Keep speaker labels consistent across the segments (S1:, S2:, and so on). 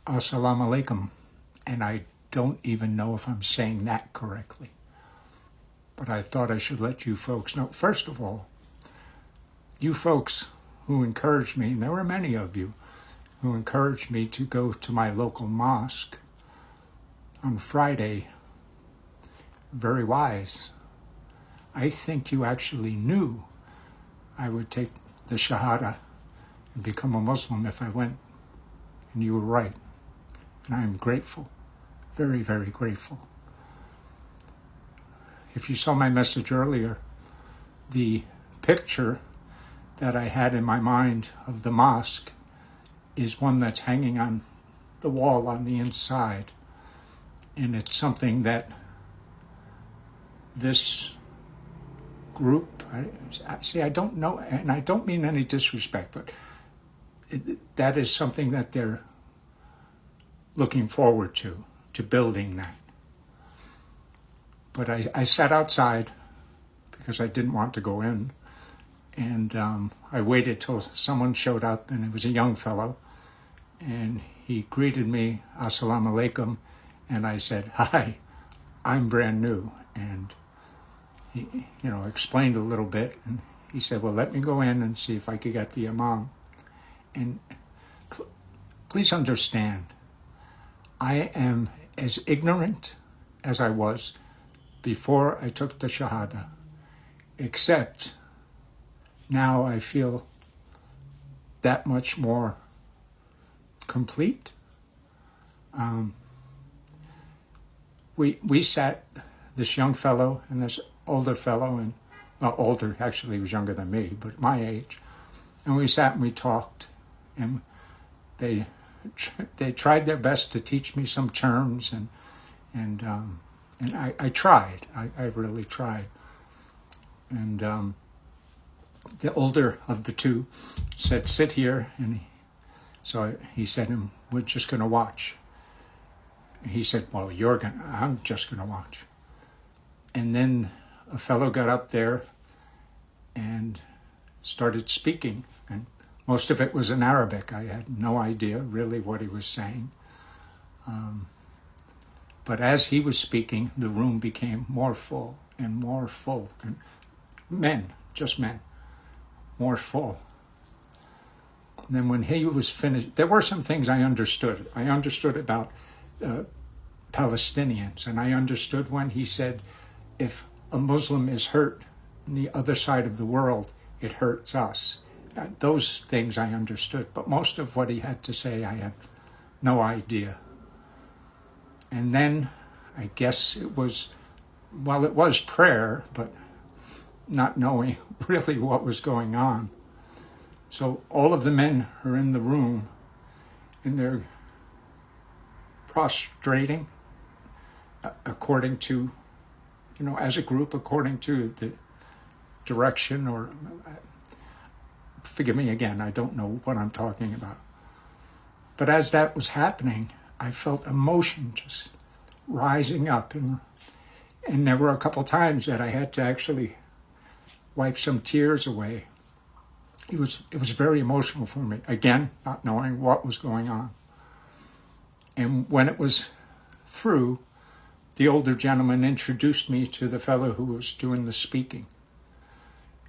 S1: Assalamu alaikum, and I don't even know if I'm saying that correctly. But I thought I should let you folks know. First of all, you folks who encouraged me, and there were many of you who encouraged me to go to my local mosque on Friday, very wise. I think you actually knew I would take the Shahada and become a Muslim if I went, and you were right. And I am grateful, very, very grateful. If you saw my message earlier, the picture that I had in my mind of the mosque is one that's hanging on the wall on the inside. And it's something that this group, I don't know, and I don't mean any disrespect, but that is something that they're looking forward to building that. But I sat outside because I didn't want to go in, and I waited till someone showed up, and it was a young fellow, and he greeted me, Assalamu alaikum, and I said, hi, I'm brand new, and he, explained a little bit, and he said, well, let me go in and see if I could get the imam. And please understand, I am as ignorant as I was before I took the Shahada, except now I feel that much more complete. We sat, this young fellow and this older fellow, and well, older, actually he was younger than me, but my age, and we sat and we talked, and they tried their best to teach me some terms, and I tried. I really tried. And the older of the two said, sit here, and so he said, we're just going to watch. He said, well, I'm just going to watch. And then a fellow got up there and started speaking, and most of it was in Arabic. I had no idea really what he was saying. But as he was speaking, the room became more full, and men, just men, more full. And then when he was finished, there were some things I understood. I understood about Palestinians, and I understood when he said, if a Muslim is hurt on the other side of the world, it hurts us. Those things I understood, but most of what he had to say, I had no idea. And then I guess it was prayer, but not knowing really what was going on. So all of the men are in the room, and they're prostrating according to, as a group, according to the direction, or forgive me again, I don't know what I'm talking about. But as that was happening, I felt emotion just rising up, and there were a couple times that I had to actually wipe some tears away. It was very emotional for me, again, not knowing what was going on. And when it was through, the older gentleman introduced me to the fellow who was doing the speaking.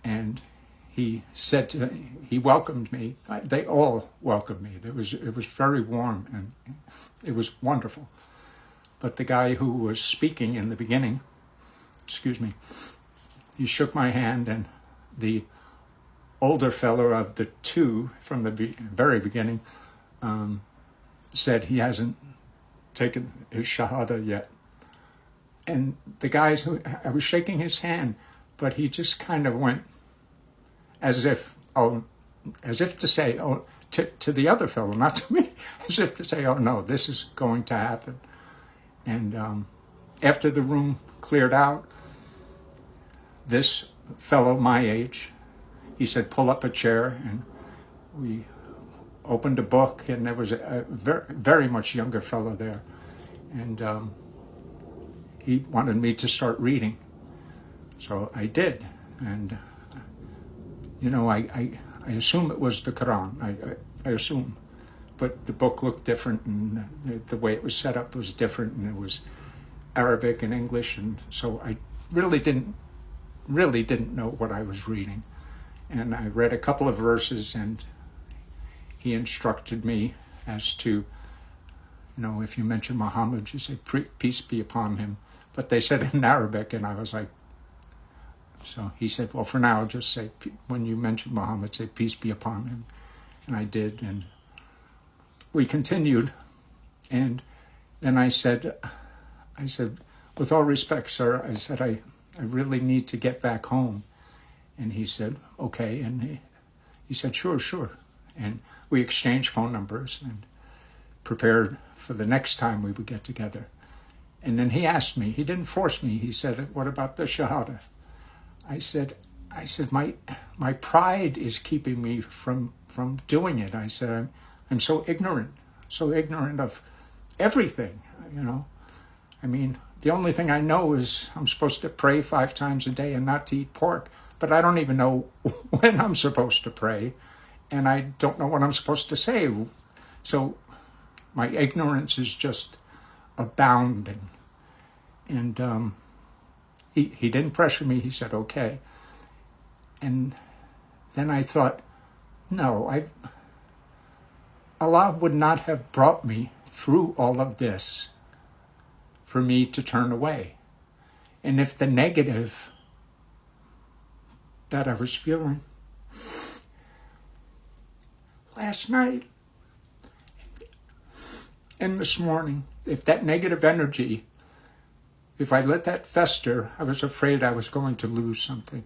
S1: And he said, he welcomed me. They all welcomed me. It was very warm, and it was wonderful. But the guy who was speaking in the beginning, he shook my hand, and the older fellow of the two from the very beginning said he hasn't taken his Shahada yet. And the guys I was shaking his hand, but he just kind of went as if to say, to the other fellow, not to me, as if to say, oh no, this is going to happen. And after the room cleared out, this fellow my age, he said, pull up a chair, and we opened a book, and there was a very, very much younger fellow there, and he wanted me to start reading. So I did, and I assume it was the Quran. I assume, but the book looked different, and the way it was set up was different, and it was Arabic and English, and so I really didn't know what I was reading. And I read a couple of verses, and he instructed me as to, if you mention Muhammad, you say, peace be upon him. But they said it in Arabic, and I was like, so he said, well, for now, just say, when you mention Muhammad, say, peace be upon him. And I did, and we continued. And then I said, with all respect, sir, I said, I really need to get back home. And he said, okay. And he said, sure. And we exchanged phone numbers and prepared for the next time we would get together. And then he asked me, he didn't force me, he said, what about the Shahada? I said, my pride is keeping me from doing it. I said, I'm so ignorant of everything, I mean, the only thing I know is I'm supposed to pray 5 times a day and not to eat pork, but I don't even know when I'm supposed to pray, and I don't know what I'm supposed to say. So my ignorance is just abounding. And he didn't pressure me. He said, okay. And then I thought, no, Allah would not have brought me through all of this for me to turn away. And if the negative that I was feeling last night and this morning, if that negative energy, if I let that fester, I was afraid I was going to lose something.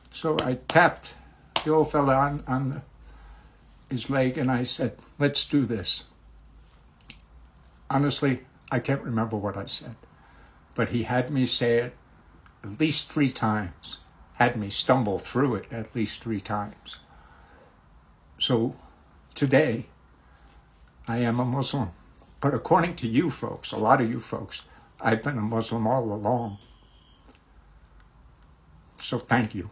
S1: So I tapped the old fella on his leg, and I said, let's do this. Honestly, I can't remember what I said, but he had me say it at least 3 times, had me stumble through it at least 3 times. So today, I am a Muslim. But according to you folks, a lot of you folks, I've been a Muslim all along. So thank you.